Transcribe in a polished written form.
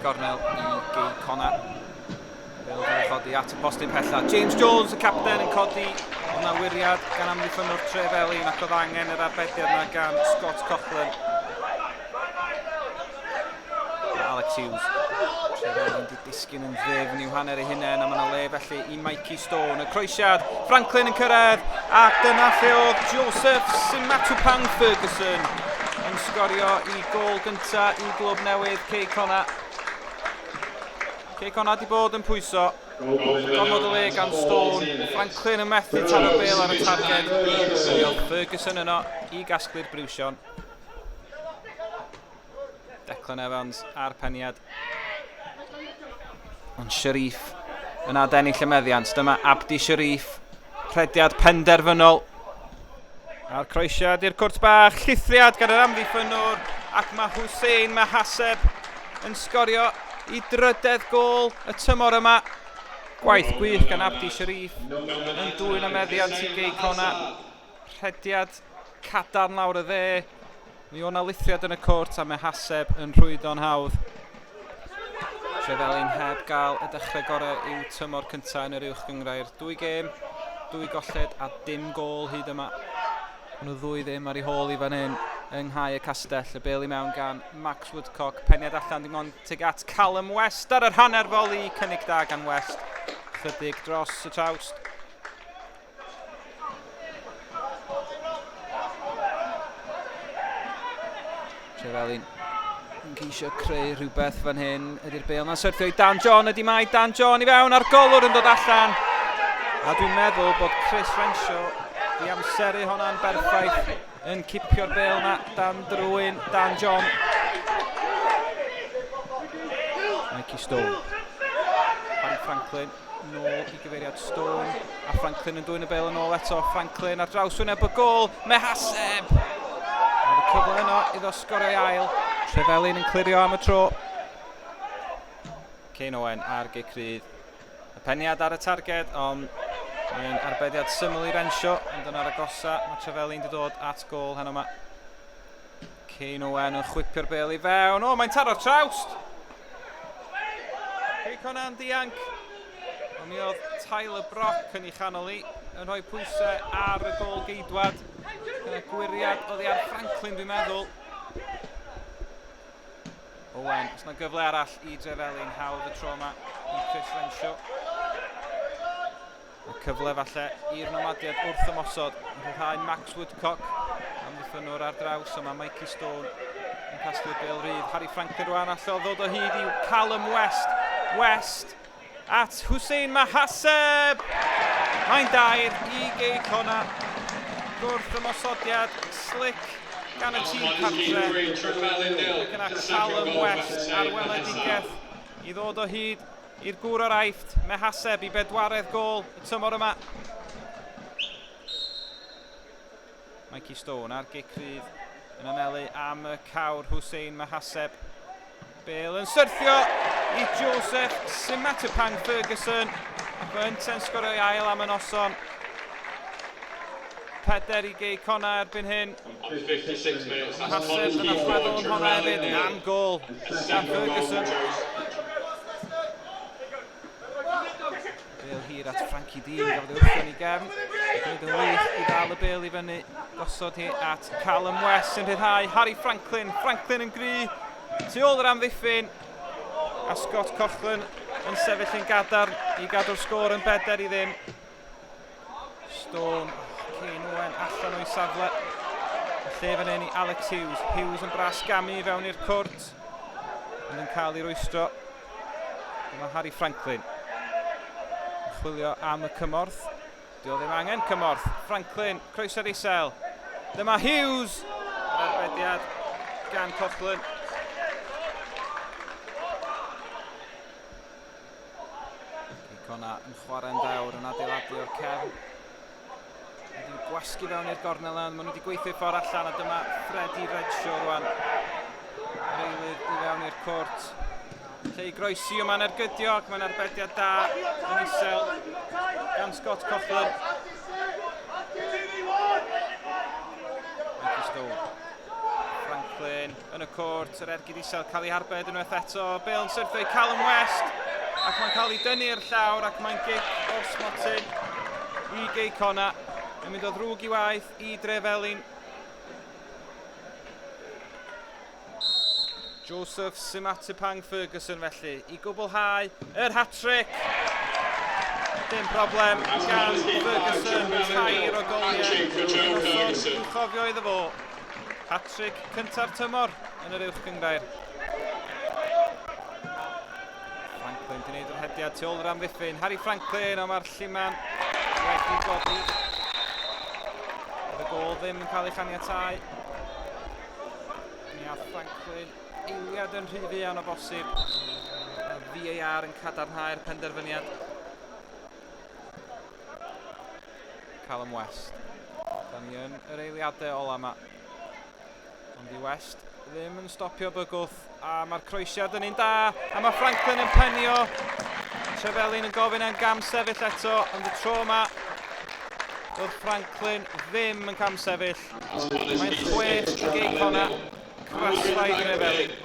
gornel I Gei Connah. Bale yn chodi at y postyn pella. James Jones, y capten, yn codi. O'na wiriad gan amddiffynwr Trefelin ac oedd angen yr arbediad yna gan Scott Coughlin. Alex Hughes. Trefelin di disgyn yn ddefn i'w hanner ei hunain a mae yna le felly I Mikey Stone. Y croesiad, Franklin yn cyrraedd ac dyna lle oedd Joseph Simatupang Ferguson yn sgorio I gôl gyntaf I glwb newydd Gei Connah. Gei Connah di bod yn pwyso. Gomod o le gan Stone. Franklin yn methu taro Bale ar y targed. Oedd Ferguson yno I gasglu'r briwsion. Declan Evans ar peniad. Ond Sharif yn adennill y meddiant. Dyma Abdi Sharif. Rhediad penderfynol. A'r croesiad i'r cwrt bach. Llithriad gan yr amddiffynwr. Ac mae Hussein Mahaseb yn sgorio I drydedd gôl y tymor yma. Gwaith gwych gan Abdi Sharif yn dwyn y meddiant I Gei Connah. Rhediad cadarn lawr y dde. Mi o'na lithriad yn y cwrt a Mahaseb yn rhwydo'n hawdd. Trefelin heb gael y dechrau gorau i'w tymor cyntaf yn yr uwch gyngrair. 2 gêm, 2 golled a dim gôl hyd yma. Nhw 2 ddim ar ei hôl I fan hyn yng Nghau y Castell. Y Bale I mewn gan Max Woodcock. Peniad allan dim ond tuag at Callum West ar yr hanner foli. Cynnig da gan West. Chydig dros y trawst. Trefelin yn ceisio creu rhywbeth fan hyn. Ydy'r Bale na'n syrthio I Dan John. Ydy mai Dan John I fewn ar golwr yn dod allan. A dwi'n meddwl bod Chris Renshaw I amseru hwnna'n berffaith yn cipio'r Bale na dan drwyn Dan John. Mikey Stone. Harry Franklin nôl I gyfeiriad Stone. A Franklin yn dwyn y Bale yn ôl eto. Franklin ar draws wyneb y gôl. Mahaseb. Oedd y cyfle yno iddo sgorio I ail. Trefelin yn clirio am y tro. Cain Owen ar Gei Crydd. Y peniad ar y targed ond mae'n arbediad syml I Renshaw, ond yn ar agosa, mae Trefelin wedi dod at gôl heno yma. Cain Owen yn chwipio'r Bale I fewn. O, mae'n taro'r trawst! Gei Connah yn dianc. Ond mi oedd Tyler Brock yn ei chanol I, yn rhoi pwysau ar y gôl geidwad. Gyda gwiriad oedd I ar Franklin, dwi'n meddwl. Owen, os yna gyfle arall I Trefelin hawdd y tro yma I Chris Renshaw. Y cyfle falle i'r nomadiad wrth ymosod. Yn rhyddhau Max Woodcock. Amddiffynwr ar draws yma Mikey Stone yn casglu'r Bale rydd. Harry Franklin rwan allan ddod o hyd I Callum West. West at Hussein Mahaseb. Mae'n dair I Gei Connah. Gwrth ymosodiad slick gan y tîm cartre. Gyda Callum West ar weledigaeth I ddod o hyd i'r gŵr o'r aifft, Mahaseb I bedwaredd gôl y tymor yma. Mikey Stone ar Gei Crydd yn anelu am y cawr Hussein Mahaseb. Bale yn syrthio I Joseph Simatupang Ferguson. Fynt yn sgorio I ail am y noson. 4 I Gei Connah erbyn hyn. Mahaseb yn allweddol yn honna hefyd am gôl gan Ferguson. Bale hir at Frankie Dean, gafodd ei wrthyn I gefn. Gwneud yn wych I ddal y Bale I fyny. Gosod hi at Callum West yn rhyddhau. Harry Franklin, Franklin yn gry. Tu ôl yr amddiffyn. A Scott Coughlin yn sefyll yn gadarn I gadw'r sgôr yn 4-0. Stone, Cain Owen allan o'i safle. Y lle fan hyn I Alex Hughes. Hughes yn brasgamu I fewn i'r cwrt. Yn cael ei rwystro. Dyma Harry Franklin. Chwilio am y cymorth. Dio ddim angen cymorth. Franklin, croesad isel. Dyma Hughes. Yr arbediad gan Coughlin. Gei Connah yn chwarae'n dawr yn adeiladu o'r cefn. Wedi'n gwasgu fewn i'r gornel yna. Maen nhw wedi gweithio ffordd allan a dyma Freddie Redshaw rwan. Reilydd I fewn i'r cwrt. Lle I groesi yma'n ergydio ac mae'n arbediad da yn isel gan Scott Coughlin. Mikey Stone. Franklin yn y cwrt, yr ergyd isel cael ei harbed unwaith eto. Bale yn syrthio i Callum West, ac mae'n cael ei dynnu i'r llawr, ac mae'n gic o'r smotyn i Gei Connah. Yn mynd o ddrwg i waith i Trefelin. Joseph Simatipang Ferguson felly i gwblhau yr hat-trick. Dim problem gan Ferguson, tair o goliau. I'w chofio iddo fo. Hat-trick cyntaf tymor yn yr uwch gyngrair. Franklin di wneud yr hediad tu ôl yr amddiffyn. Harry Franklin, ond mae'r lliman wedi godi. Bydd y gol ddim yn cael ei chaniatáu. Ni ath Franklin eiliad yn rhy fuan o bosib. VAR yn cadarnhau'r penderfyniad. Callum West. Da ni yn yr eiliadau ola yma. Ond i West ddim yn stopio bygwth. A mae'r croesiad yn un da. A mae Franklin yn penio. Trefelin yn gofyn am gam sefyll eto. Ond y tro yma, doedd Franklin ddim yn cam sefyll. Mae'n chwech i Gei Connah. Craslau i Trefelin.